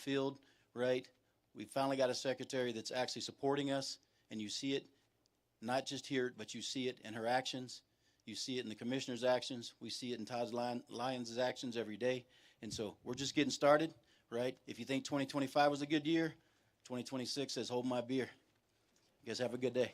field, right? We finally got a secretary that's actually supporting us, and you see it, not just here, but you see it in her actions. You see it in the commissioner's actions. We see it in Todd Lyons' actions every day. And so we're just getting started, right? If you think 2025 was a good year, 2026 says, hold my beer. You guys have a good day.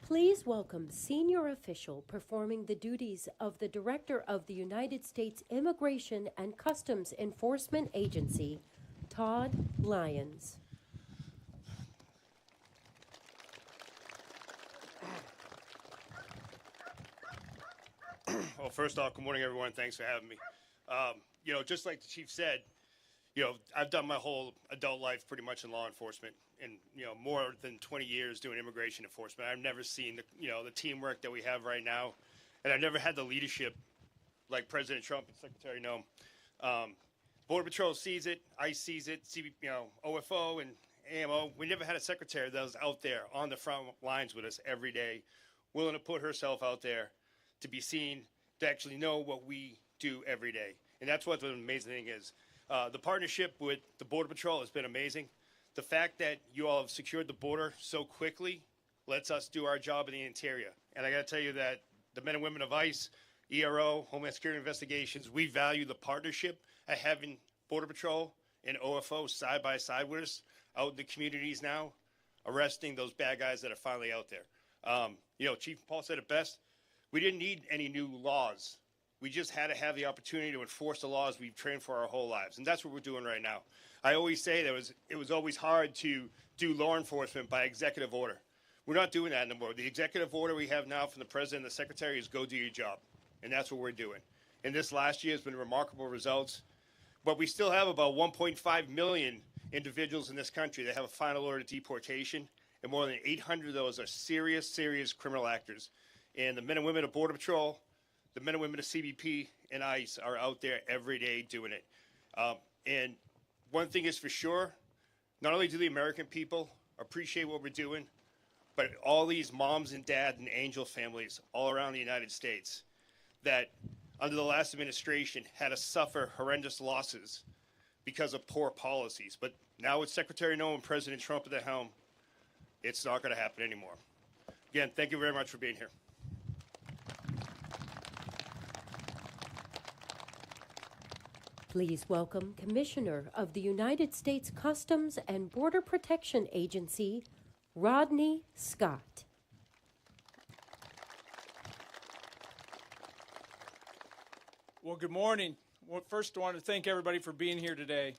Please welcome senior official performing the duties of the Director of the United States Immigration and Customs Enforcement Agency, Todd Lyons. Well, first off, good morning, everyone. Thanks for having me. Just like the chief said, I've done my whole adult life pretty much in law enforcement, and more than 20 years doing immigration enforcement. I've never seen the teamwork that we have right now, and I've never had the leadership like President Trump and Secretary Noem. Border Patrol sees it, ICE sees it, OFO and AMO. We never had a secretary that was out there on the front lines with us every day, willing to put herself out there to be seen, to actually know what we do every day. And that's what the amazing thing is. The partnership with the Border Patrol has been amazing. The fact that you all have secured the border so quickly lets us do our job in the interior. And I got to tell you that the men and women of ICE, ERO, Homeland Security Investigations, we value the partnership of having Border Patrol and OFO side by side with us out in the communities now, arresting those bad guys that are finally out there. Chief Paul said it best. We didn't need any new laws. We just had to have the opportunity to enforce the laws we've trained for our whole lives, and that's what we're doing right now. I always say that it was always hard to do law enforcement by executive order. We're not doing that anymore. The executive order we have now from the president and the secretary is go do your job, and that's what we're doing. And this last year has been remarkable results, but we still have about 1.5 million individuals in this country that have a final order of deportation, and more than 800 of those are serious, serious criminal actors. And the men and women of Border Patrol, the men and women of CBP and ICE are out there every day doing it. And one thing is for sure, not only do the American people appreciate what we're doing, but all these moms and dads and angel families all around the United States that under the last administration had to suffer horrendous losses because of poor policies. But now with Secretary Noem and President Trump at the helm, it's not going to happen anymore. Again, thank you very much for being here. Please welcome Commissioner of the United States Customs and Border Protection Agency, Rodney Scott. Well, good morning. Well, first, I want to thank everybody for being here today,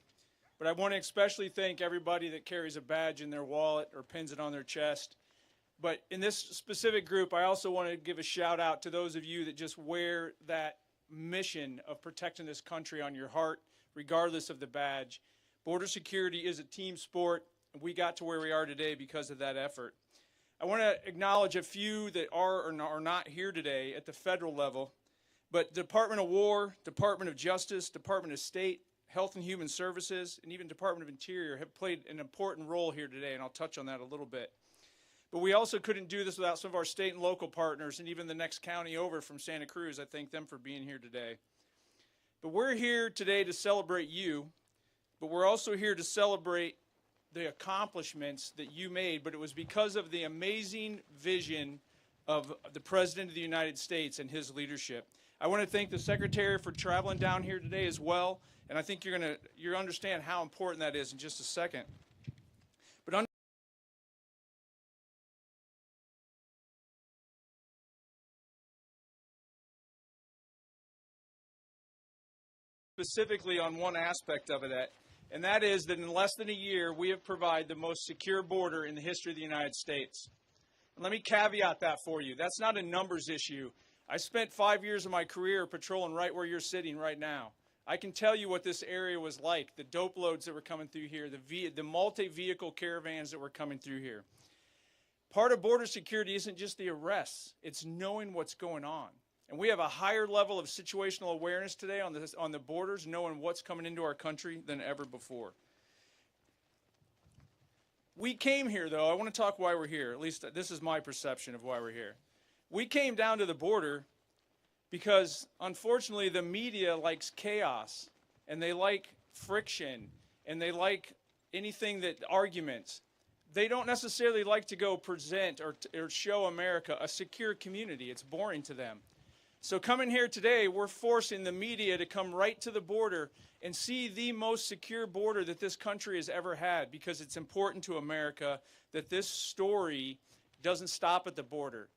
but I want to especially thank everybody that carries a badge in their wallet or pins it on their chest. But in this specific group, I also want to give a shout out to those of you that just wear that mission of protecting this country on your heart, regardless of the badge. Border security is a team sport, and we got to where we are today because of that effort. I want to acknowledge a few that are or are not here today at the federal level, but Department of War, Department of Justice, Department of State, Health and Human Services, and even Department of Interior have played an important role here today, and I'll touch on that a little bit. But we also couldn't do this without some of our state and local partners, and even the next county over from Santa Cruz. I thank them for being here today. But we're here today to celebrate you, but we're also here to celebrate the accomplishments that you made, but it was because of the amazing vision of the President of the United States and his leadership. I want to thank the Secretary for traveling down here today as well, and I think you'll understand how important that is in just a second. But specifically on one aspect of it, and that is that in less than a year, we have provided the most secure border in the history of the United States. And let me caveat that for you. That's not a numbers issue. I spent 5 years of my career patrolling right where you're sitting right now. I can tell you what this area was like, the dope loads that were coming through here, the multi-vehicle caravans that were coming through here. Part of border security isn't just the arrests, it's knowing what's going on. And we have a higher level of situational awareness today on the borders, knowing what's coming into our country than ever before. We came here, though. I want to talk why we're here. At least this is my perception of why we're here. We came down to the border because unfortunately the media likes chaos, and they like friction, and they like anything that arguments. They don't necessarily like to go present or show America a secure community. It's boring to them. So coming here today, we're forcing the media to come right to the border and see the most secure border that this country has ever had, because it's important to America that this story doesn't stop at the border.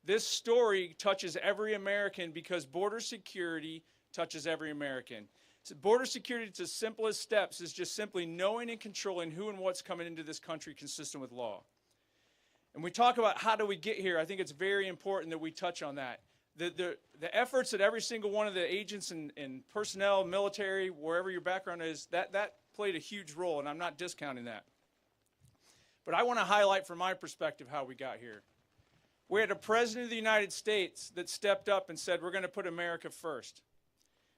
This story touches every American, because border security touches every American. So border security, to the simplest steps, is just simply knowing and controlling who and what's coming into this country consistent with law. And we talk about how do we get here. I think it's very important that we touch on that. The efforts that every single one of the agents and personnel, military, wherever your background is, that played a huge role, and I'm not discounting that. But I want to highlight from my perspective how we got here. We had a president of the United States that stepped up and said, we're going to put America first.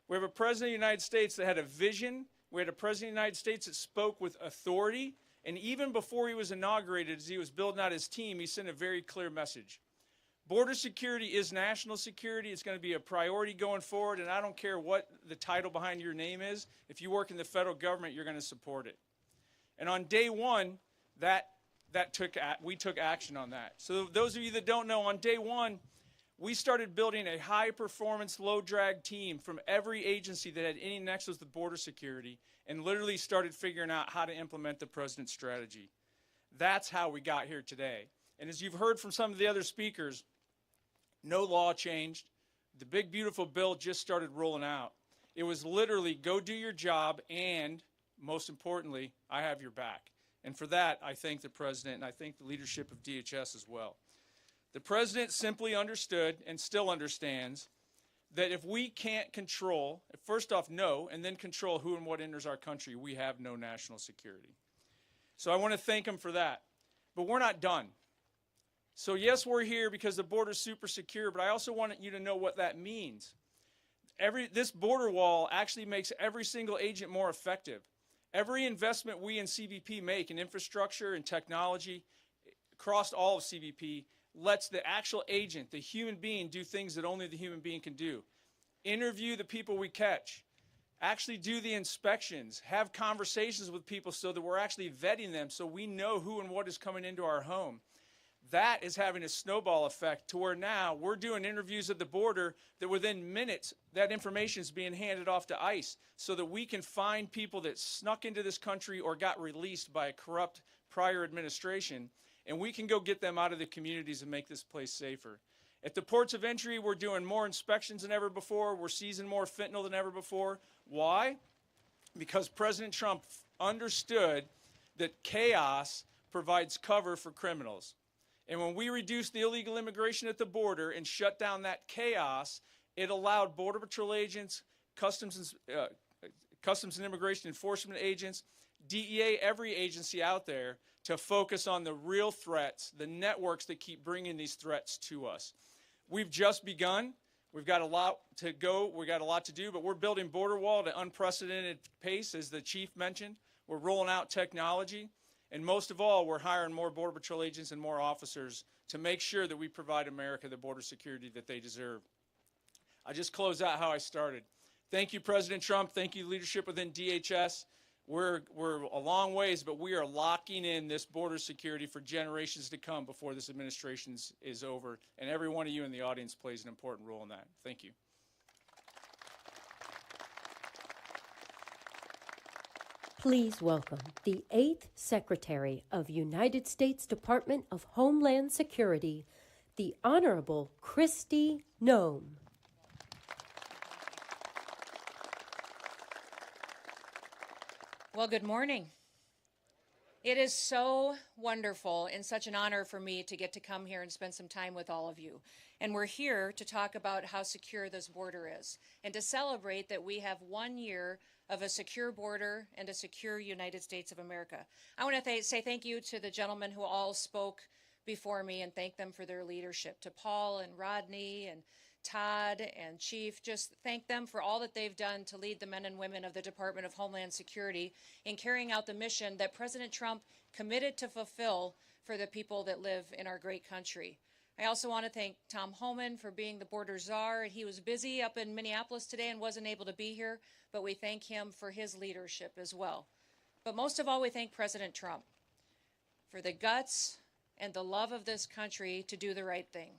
We have a president of the United States that had a vision. We had a president of the United States that spoke with authority. And even before he was inaugurated, as he was building out his team, he sent a very clear message. Border security is national security. It's going to be a priority going forward, and I don't care what the title behind your name is. If you work in the federal government, you're going to support it. And on day one, we took action on that. So those of you that don't know, on day one, we started building a high-performance, low-drag team from every agency that had any nexus with border security, and literally started figuring out how to implement the president's strategy. That's how we got here today. And as you've heard from some of the other speakers, no law changed. The big, beautiful bill just started rolling out. It was literally, go do your job, and most importantly, I have your back. And for that, I thank the president, and I thank the leadership of DHS as well. The president simply understood, and still understands, that if we can't control, first off, know, and then control who and what enters our country, we have no national security. So I want to thank him for that. But we're not done. So yes, we're here because the border's super secure, but I also want you to know what that means. This border wall actually makes every single agent more effective. Every investment we in CBP make in infrastructure and technology across all of CBP lets the actual agent, the human being, do things that only the human being can do. Interview the people we catch. Actually do the inspections. Have conversations with people so that we're actually vetting them so we know who and what is coming into our home. That is having a snowball effect to where now we're doing interviews at the border that within minutes that information is being handed off to ICE so that we can find people that snuck into this country or got released by a corrupt prior administration, and we can go get them out of the communities and make this place safer. At the ports of entry, we're doing more inspections than ever before. We're seizing more fentanyl than ever before. Why? Because President Trump understood that chaos provides cover for criminals. And when we reduced the illegal immigration at the border and shut down that chaos, it allowed Border Patrol agents, Customs and Immigration Enforcement agents, DEA, every agency out there to focus on the real threats, the networks that keep bringing these threats to us. We've just begun. We've got a lot to go. We've got a lot to do, but we're building border wall at an unprecedented pace, as the chief mentioned. We're rolling out technology. And most of all, we're hiring more Border Patrol agents and more officers to make sure that we provide America the border security that they deserve. I just close out how I started. Thank you, President Trump. Thank you, leadership within DHS. We're a long ways, but we are locking in this border security for generations to come before this administration is over. And every one of you in the audience plays an important role in that. Thank you. Please welcome the 8th Secretary of United States Department of Homeland Security, the Honorable Kristi Noem. Well, good morning. It is so wonderful and such an honor for me to get to come here and spend some time with all of you. And we're here to talk about how secure this border is and to celebrate that we have 1 year of a secure border and a secure United States of America. I want to say thank you to the gentlemen who all spoke before me and thank them for their leadership. To Paul and Rodney and Todd and Chief, just thank them for all that they've done to lead the men and women of the Department of Homeland Security in carrying out the mission that President Trump committed to fulfill for the people that live in our great country. I also want to thank Tom Homan for being the border czar. He was busy up in Minneapolis today and wasn't able to be here, but we thank him for his leadership as well. But most of all, we thank President Trump for the guts and the love of this country to do the right thing,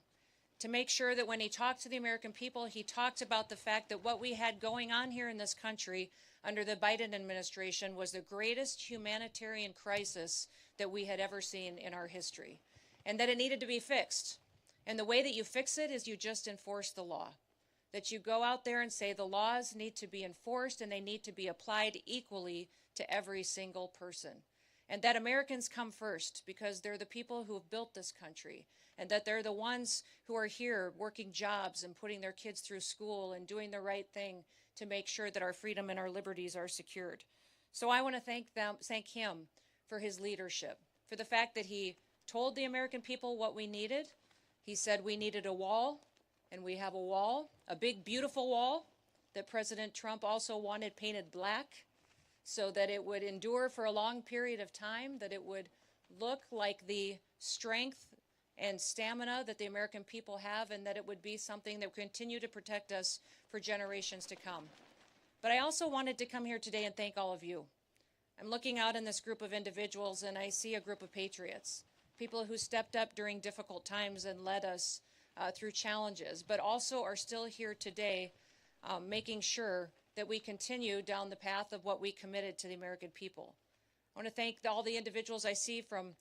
to make sure that when he talked to the American people, he talked about the fact that what we had going on here in this country under the Biden administration was the greatest humanitarian crisis that we had ever seen in our history, and that it needed to be fixed. And the way that you fix it is you just enforce the law, that you go out there and say the laws need to be enforced and they need to be applied equally to every single person. And that Americans come first because they're the people who have built this country, and that they're the ones who are here working jobs and putting their kids through school and doing the right thing to make sure that our freedom and our liberties are secured. So I want to thank him for his leadership, for the fact that he told the American people what we needed. He said we needed a wall, and we have a wall, a big, beautiful wall that President Trump also wanted painted black so that it would endure for a long period of time, that it would look like the strength and stamina that the American people have, and that it would be something that would continue to protect us for generations to come. But I also wanted to come here today and thank all of you. I'm looking out in this group of individuals, and I see a group of patriots, people who stepped up during difficult times and led us through challenges, but also are still here today making sure that we continue down the path of what we committed to the American people. I want to thank all the individuals I see from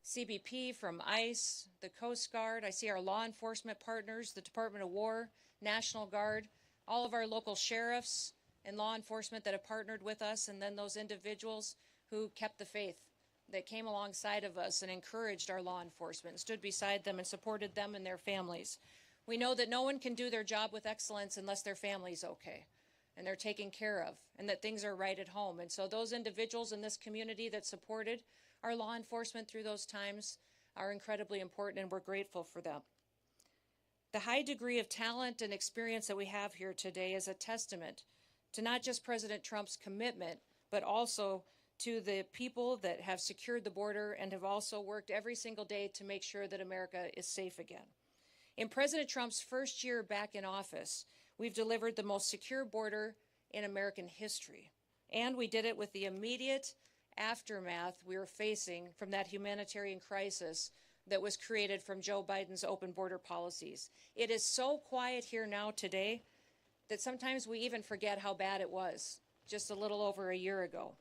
CBP, from ICE, the Coast Guard. I see our law enforcement partners, the Department of War, National Guard, all of our local sheriffs and law enforcement that have partnered with us, and then those individuals who kept the faith, that came alongside of us and encouraged our law enforcement, stood beside them and supported them and their families. We know that no one can do their job with excellence unless their family's okay and they're taken care of and that things are right at home. And so those individuals in this community that supported our law enforcement through those times are incredibly important, and we're grateful for them. The high degree of talent and experience that we have here today is a testament to not just President Trump's commitment, but also to the people that have secured the border and have also worked every single day to make sure that America is safe again. In President Trump's first year back in office, we've delivered the most secure border in American history. And we did it with the immediate aftermath we were facing from that humanitarian crisis that was created from Joe Biden's open border policies. It is so quiet here now today that sometimes we even forget how bad it was just a little over a year ago.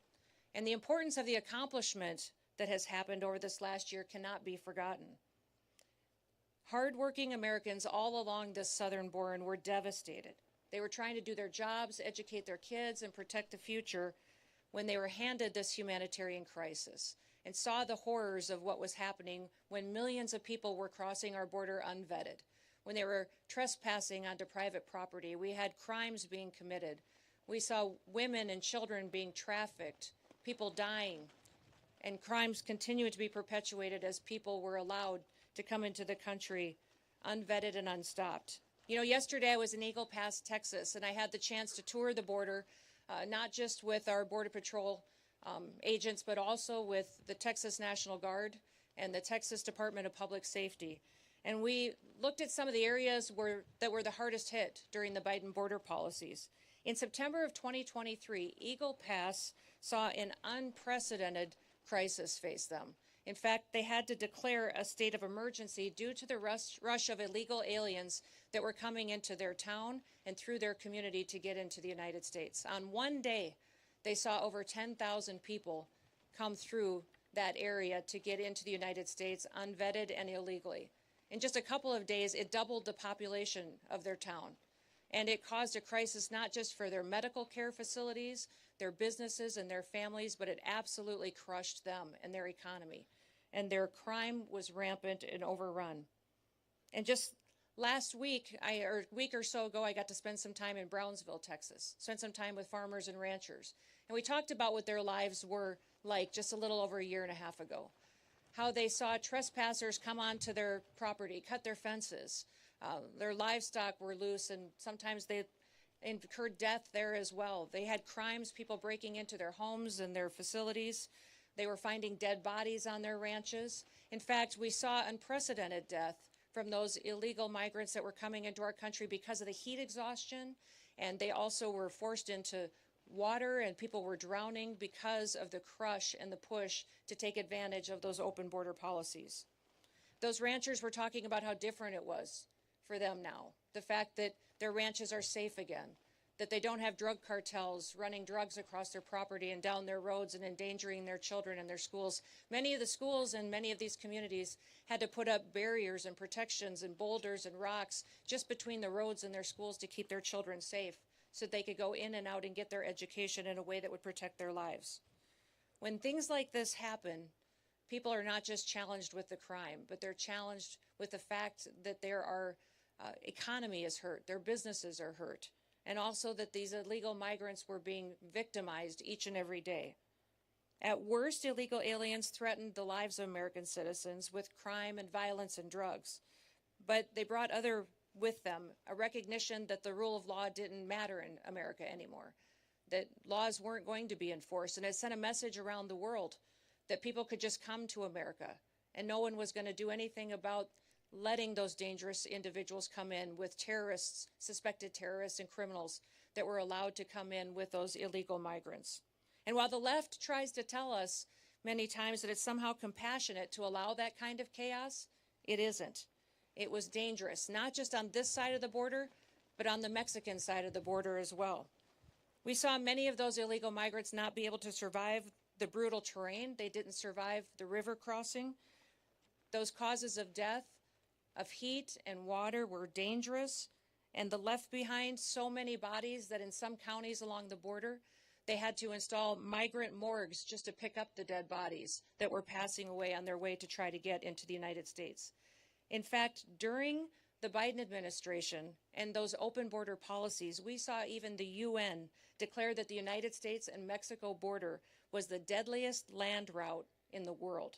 And the importance of the accomplishment that has happened over this last year cannot be forgotten. Hardworking Americans all along this southern border were devastated. They were trying to do their jobs, educate their kids, and protect the future when they were handed this humanitarian crisis and saw the horrors of what was happening when millions of people were crossing our border unvetted, when they were trespassing onto private property. We had crimes being committed. We saw women and children being trafficked, people dying, and crimes continued to be perpetuated as people were allowed to come into the country unvetted and unstopped. You know, yesterday I was in Eagle Pass, Texas, and I had the chance to tour the border, not just with our Border Patrol agents, but also with the Texas National Guard and the Texas Department of Public Safety. And we looked at some of the areas that were the hardest hit during the Biden border policies. In September of 2023, Eagle Pass saw an unprecedented crisis face them. In fact, they had to declare a state of emergency due to the rush of illegal aliens that were coming into their town and through their community to get into the United States. On one day, they saw over 10,000 people come through that area to get into the United States unvetted and illegally. In just a couple of days, it doubled the population of their town. And it caused a crisis not just for their medical care facilities, their businesses, and their families, but it absolutely crushed them and their economy. And their crime was rampant and overrun. And just last week, or a week or so ago, I got to spend some time in Brownsville, Texas, spent some time with farmers and ranchers. And we talked about what their lives were like just a little over a year and a half ago. How they saw trespassers come onto their property, cut their fences. Their livestock were loose, and sometimes they incurred death there as well. They had crimes, people breaking into their homes and their facilities. They were finding dead bodies on their ranches. In fact, we saw unprecedented death from those illegal migrants that were coming into our country because of the heat exhaustion, and they also were forced into water, and people were drowning because of the crush and the push to take advantage of those open border policies. Those ranchers were talking about how different it was for them now. The fact that their ranches are safe again, that they don't have drug cartels running drugs across their property and down their roads and endangering their children and their schools. Many of the schools in many of these communities had to put up barriers and protections and boulders and rocks just between the roads and their schools to keep their children safe so they could go in and out and get their education in a way that would protect their lives. When things like this happen, people are not just challenged with the crime, but they're challenged with the fact that their economy is hurt, their businesses are hurt, and also that these illegal migrants were being victimized each and every day. At worst, illegal aliens threatened the lives of American citizens with crime and violence and drugs, but they brought other with them, a recognition that the rule of law didn't matter in America anymore, that laws weren't going to be enforced, and it sent a message around the world that people could just come to America and no one was going to do anything about letting those dangerous individuals come in with terrorists, suspected terrorists and criminals that were allowed to come in with those illegal migrants. And while the left tries to tell us many times that it's somehow compassionate to allow that kind of chaos, it isn't. It was dangerous, not just on this side of the border, but on the Mexican side of the border as well. We saw many of those illegal migrants not be able to survive the brutal terrain. They didn't survive the river crossing. Those causes of death, of heat and water were dangerous, and the left behind so many bodies that in some counties along the border, they had to install migrant morgues just to pick up the dead bodies that were passing away on their way to try to get into the United States. In fact, during the Biden administration and those open border policies, we saw even the UN declare that the United States and Mexico border was the deadliest land route in the world.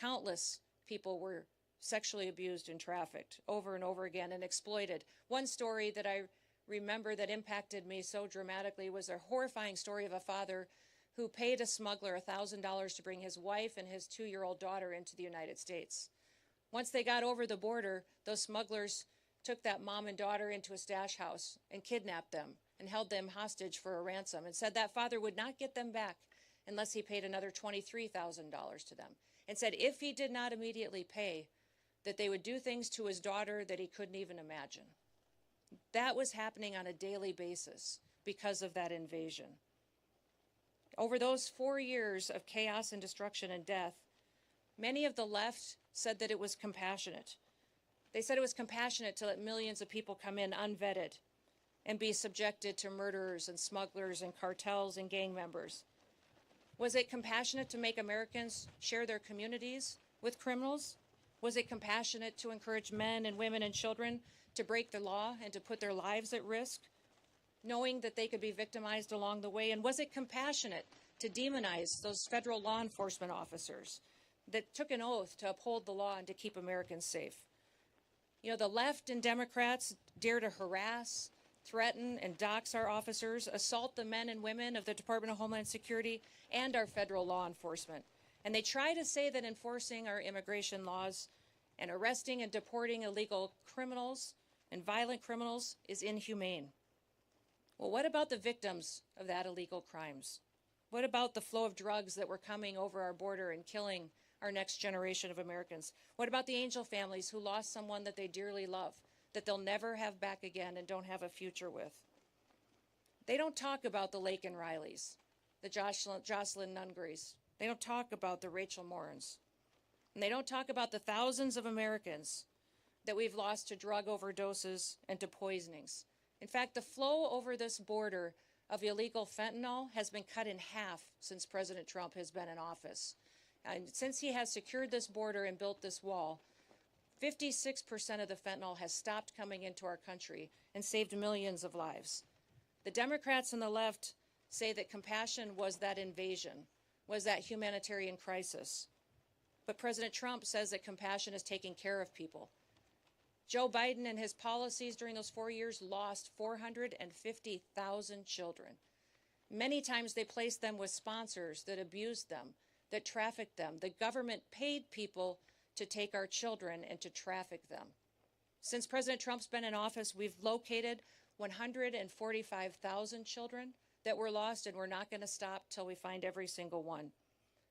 Countless people were sexually abused and trafficked over and over again and exploited. One story that I remember that impacted me so dramatically was a horrifying story of a father who paid a smuggler $1,000 to bring his wife and his 2-year-old daughter into the United States. Once they got over the border, those smugglers took that mom and daughter into a stash house and kidnapped them and held them hostage for a ransom and said that father would not get them back unless he paid another $23,000 to them, and said if he did not immediately pay, that they would do things to his daughter that he couldn't even imagine. That was happening on a daily basis because of that invasion. Over those 4 years of chaos and destruction and death, many of the left said that it was compassionate. They said it was compassionate to let millions of people come in unvetted and be subjected to murderers and smugglers and cartels and gang members. Was it compassionate to make Americans share their communities with criminals? Was it compassionate to encourage men and women and children to break the law and to put their lives at risk, knowing that they could be victimized along the way? And was it compassionate to demonize those federal law enforcement officers that took an oath to uphold the law and to keep Americans safe? You know, the left and Democrats dare to harass, threaten, and dox our officers, assault the men and women of the Department of Homeland Security and our federal law enforcement. And they try to say that enforcing our immigration laws and arresting and deporting illegal criminals and violent criminals is inhumane. Well, what about the victims of that illegal crimes? What about the flow of drugs that were coming over our border and killing our next generation of Americans? What about the Angel families who lost someone that they dearly love, that they'll never have back again and don't have a future with? They don't talk about the Laken Rileys, the Jocelyn Nungrys. They don't talk about the Rachel Morans. And they don't talk about the thousands of Americans that we've lost to drug overdoses and to poisonings. In fact, the flow over this border of illegal fentanyl has been cut in half since President Trump has been in office. And since he has secured this border and built this wall, 56% of the fentanyl has stopped coming into our country and saved millions of lives. The Democrats and the left say that compassion was that invasion, was that humanitarian crisis. But President Trump says that compassion is taking care of people. Joe Biden and his policies during those 4 years lost 450,000 children. Many times they placed them with sponsors that abused them, that trafficked them. The government paid people to take our children and to traffic them. Since President Trump's been in office, we've located 145,000 children that were lost, and we're not going to stop till we find every single one.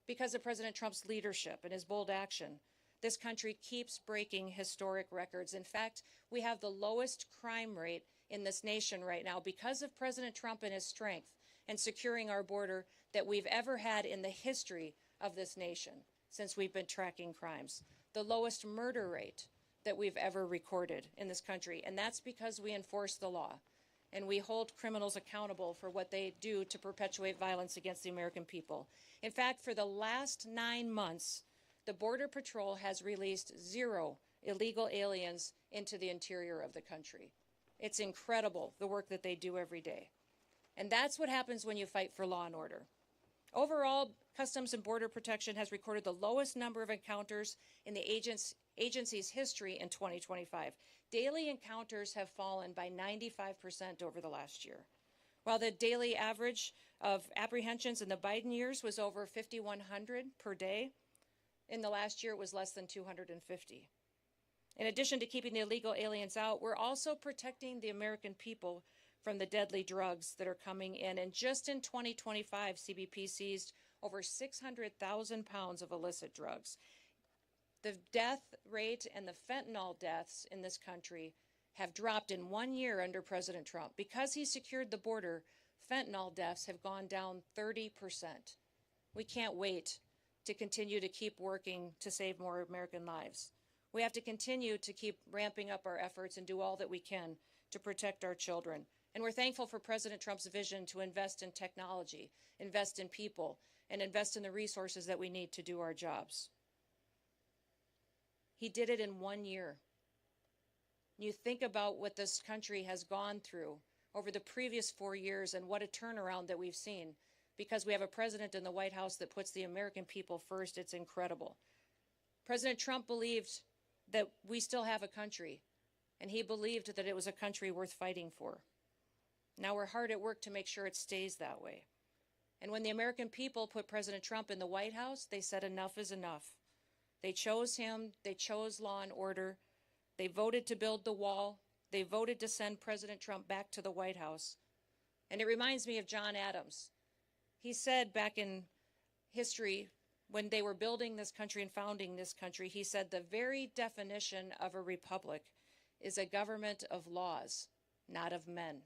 Because of President Trump's leadership and his bold action, this country keeps breaking historic records. In fact, we have the lowest crime rate in this nation right now because of President Trump and his strength and securing our border that we've ever had in the history of this nation since we've been tracking crimes. The lowest murder rate that we've ever recorded in this country, and that's because we enforce the law and we hold criminals accountable for what they do to perpetuate violence against the American people. In fact, for the last 9 months, the Border Patrol has released 0 illegal aliens into the interior of the country. It's incredible, the work that they do every day. And that's what happens when you fight for law and order. Overall, Customs and Border Protection has recorded the lowest number of encounters in the agency's history in 2025. Daily encounters have fallen by 95% over the last year. While the daily average of apprehensions in the Biden years was over 5,100 per day, in the last year it was less than 250. In addition to keeping the illegal aliens out, we're also protecting the American people from the deadly drugs that are coming in. And just in 2025, CBP seized over 600,000 pounds of illicit drugs. The death rate and the fentanyl deaths in this country have dropped in 1 year under President Trump. Because he secured the border, fentanyl deaths have gone down 30%. We can't wait to continue to keep working to save more American lives. We have to continue to keep ramping up our efforts and do all that we can to protect our children. And we're thankful for President Trump's vision to invest in technology, invest in people, and invest in the resources that we need to do our jobs. He did it in 1 year. You think about what this country has gone through over the previous 4 years and what a turnaround that we've seen because we have a president in the White House that puts the American people first. It's incredible. President Trump believed that we still have a country, and he believed that it was a country worth fighting for. Now we're hard at work to make sure it stays that way. And when the American people put President Trump in the White House, they said enough is enough. They chose him. They chose law and order. They voted to build the wall. They voted to send President Trump back to the White House. And it reminds me of John Adams. He said back in history, when they were building this country and founding this country, he said the very definition of a republic is a government of laws, not of men.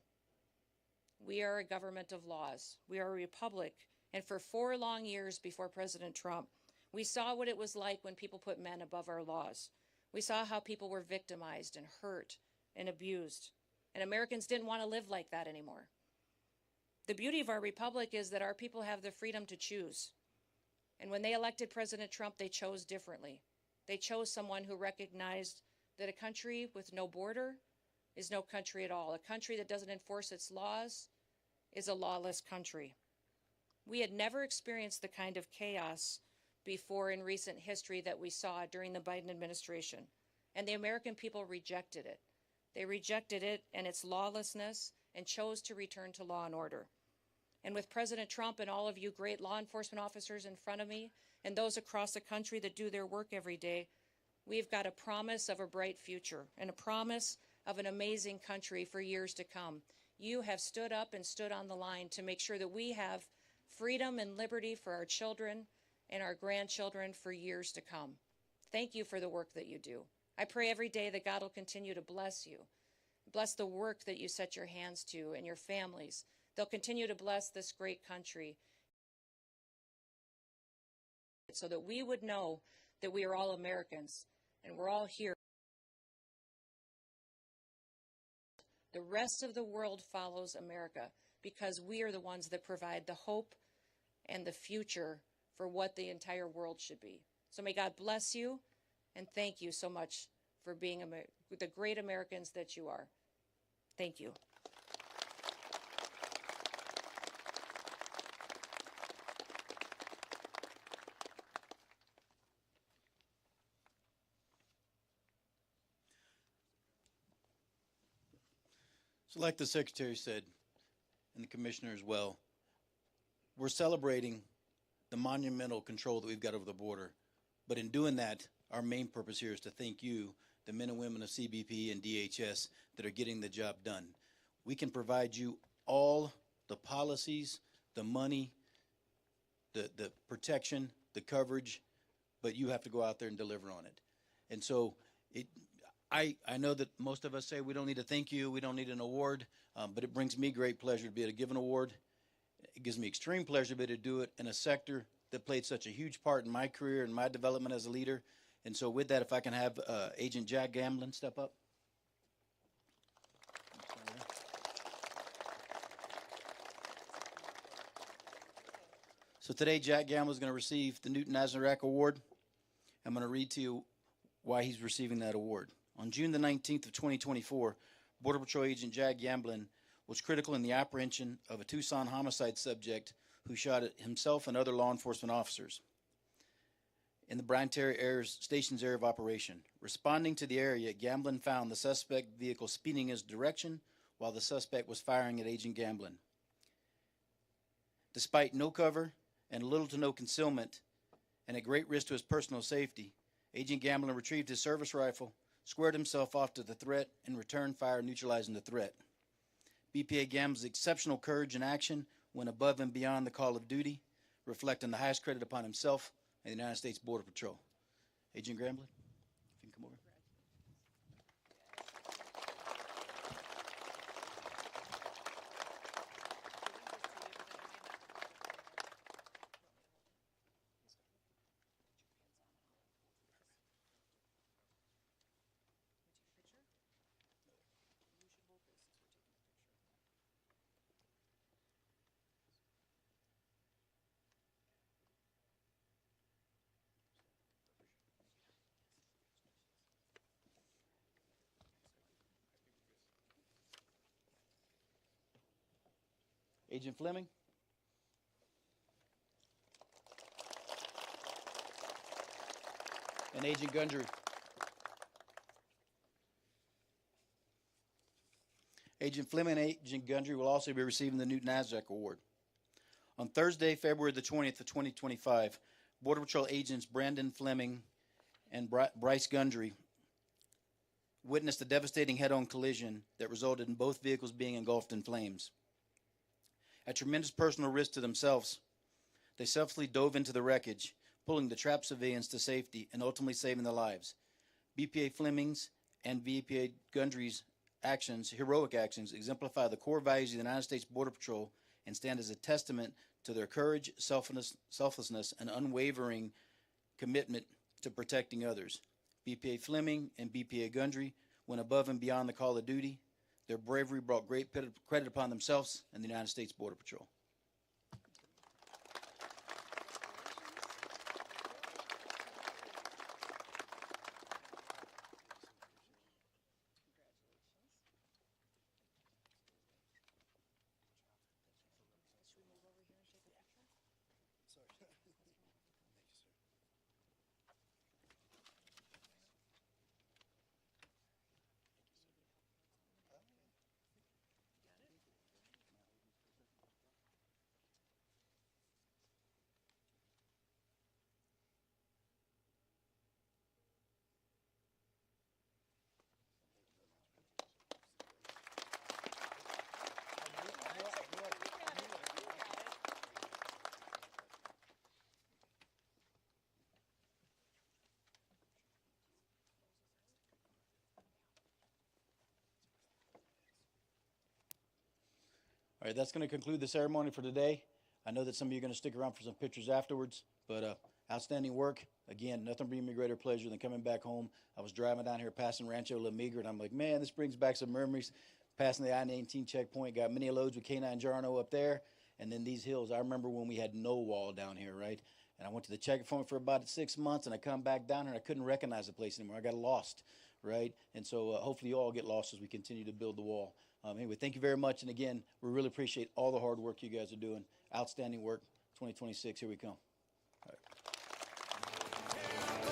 We are a government of laws. We are a republic. And for 4 long years before President Trump, we saw what it was like when people put men above our laws. We saw how people were victimized and hurt and abused. And Americans didn't want to live like that anymore. The beauty of our republic is that our people have the freedom to choose. And when they elected President Trump, they chose differently. They chose someone who recognized that a country with no border is no country at all. A country that doesn't enforce its laws is a lawless country. We had never experienced the kind of chaos before in recent history that we saw during the Biden administration. And the American people rejected it. They rejected it and its lawlessness and chose to return to law and order. And with President Trump and all of you great law enforcement officers in front of me and those across the country that do their work every day, we've got a promise of a bright future and a promise of an amazing country for years to come. You have stood up and stood on the line to make sure that we have freedom and liberty for our children and our grandchildren for years to come. Thank you for the work that you do. I pray every day that God will continue to bless you, bless the work that you set your hands to and your families. They'll continue to bless this great country so that we would know that we are all Americans and we're all here. The rest of the world follows America because we are the ones that provide the hope and the future for what the entire world should be. So may God bless you, and thank you so much for being the great Americans that you are. Thank you. So like the Secretary said, and the Commissioner as well, we're celebrating the monumental control that we've got over the border. But in doing that, our main purpose here is to thank you, the men and women of CBP and DHS that are getting the job done. We can provide you all the policies, the money, the protection, the coverage, but you have to go out there and deliver on it. And so I know that most of us say we don't need to thank you, we don't need an award, but it brings me great pleasure to be able to give an award. It gives me extreme pleasure to be able to do it in a sector that played such a huge part in my career and my development as a leader. And so with that, if I can have Agent Jack Gamblin step up. So today, Jack Gamblin is going to receive the Newton Nazareth Award. I'm going to read to you why he's receiving that award. On June the 19th of 2024, Border Patrol Agent Jack Gamblin was critical in the apprehension of a Tucson homicide subject who shot at himself and other law enforcement officers in the Bryan Terry Station's area of operation. Responding to the area, Gamblin found the suspect vehicle speeding his direction while the suspect was firing at Agent Gamblin. Despite no cover and little to no concealment, and at great risk to his personal safety, Agent Gamblin retrieved his service rifle, squared himself off to the threat, and returned fire, neutralizing the threat. BPA Gamblin's exceptional courage and action went above and beyond the call of duty, reflecting the highest credit upon himself and the United States Border Patrol. Agent Gamblin, if you can come over. Agent Fleming. And Agent Gundry. Agent Fleming and Agent Gundry will also be receiving the Newton Nazareth Award. On Thursday, February the 20th of 2025, Border Patrol agents Brandon Fleming and Bryce Gundry witnessed a devastating head-on collision that resulted in both vehicles being engulfed in flames. At tremendous personal risk to themselves, they selflessly dove into the wreckage, pulling the trapped civilians to safety and ultimately saving their lives. BPA Fleming's and BPA Gundry's actions, heroic actions, exemplify the core values of the United States Border Patrol and stand as a testament to their courage, selflessness, and unwavering commitment to protecting others. BPA Fleming and BPA Gundry went above and beyond the call of duty. Their bravery brought great credit upon themselves and the United States Border Patrol. All right, that's going to conclude the ceremony for today. I know that some of you are going to stick around for some pictures afterwards, but outstanding work. Again, nothing brings me greater pleasure than coming back home. I was driving down here passing Rancho La Migra, and I'm like, man, this brings back some memories. Passing the I-19 checkpoint, got many loads with K9 Jarno up there, and then these hills. I remember when we had no wall down here, right? And I went to the checkpoint for about 6 months, and I come back down here, and I couldn't recognize the place anymore. I got lost, right? And so hopefully you all get lost as we continue to build the wall. Anyway, thank you very much. And again, we really appreciate all the hard work you guys are doing. Outstanding work. 2026, here we come. All right.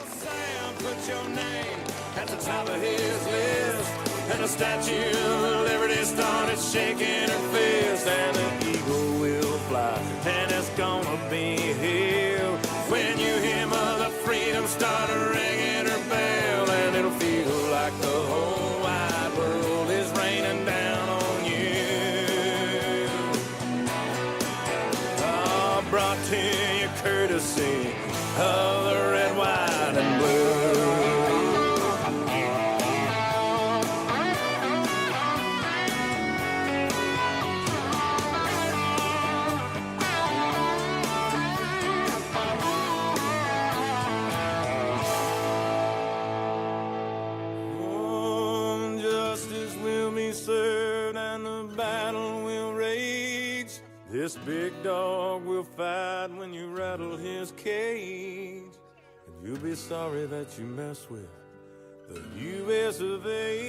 Sam put your name at the top of his list, and the Statue of Liberty started shaking her fist, and the eagle will fly, and it's gonna be here when you hear Mother Freedom start ringing courtesy of the red, white, and blue. Justice will be served and the battle will rage. This big dog will fight when you rattle his cage. And you'll be sorry that you mess with the U.S. of A.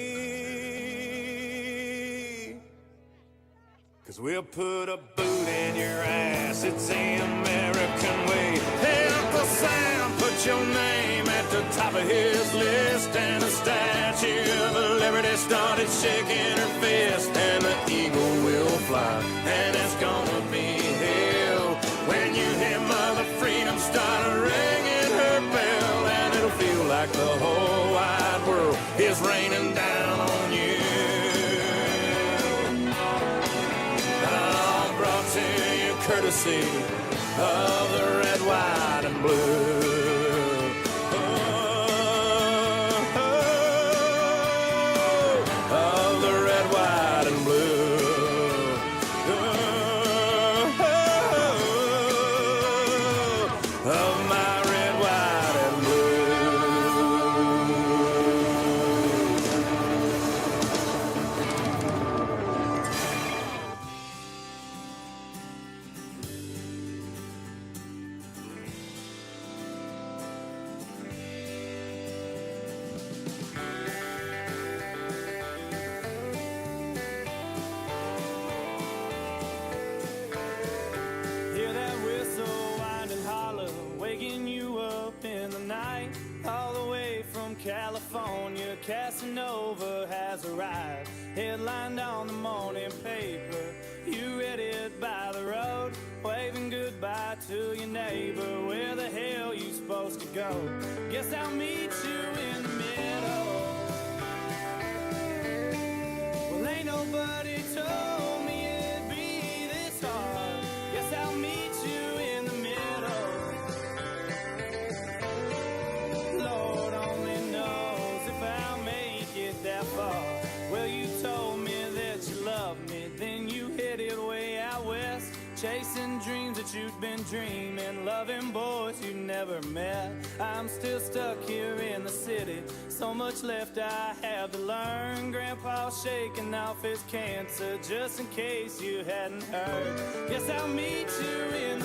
'Cause we'll put a boot in your ass, it's the American way. Hey, Uncle Sam, put your name at the top of his list. And the Statue of Liberty started shaking her fist. And the eagle will fly, and it's gonna be hell when you hear Mother Freedom start ringing her bell. And it'll feel like the whole wide world is raining down on you. Brought to you courtesy of the red, white, and blue. Of the red, white, and blue. Of my red, white, and Hear that whistle wind and holler, waking you up in the night. All the way from California, Casanova has arrived. Headlined on the morning paper, you read it by the road, waving goodbye to your neighbor. Where the hell you supposed to go? Guess I'll meet you in the middle. Well, ain't nobody told me it'd be this hard. Guess I'll meet you in the middle. Lord only knows if I'll make it that far. Well, you told me that you loved me, then you headed way out west, chasing dreams that you'd been dreaming, loving boys you never met. I'm still stuck here in the city, so much left I have to learn. Grandpa's shaking off his cancer, just in case you hadn't heard. Guess I'll meet you in the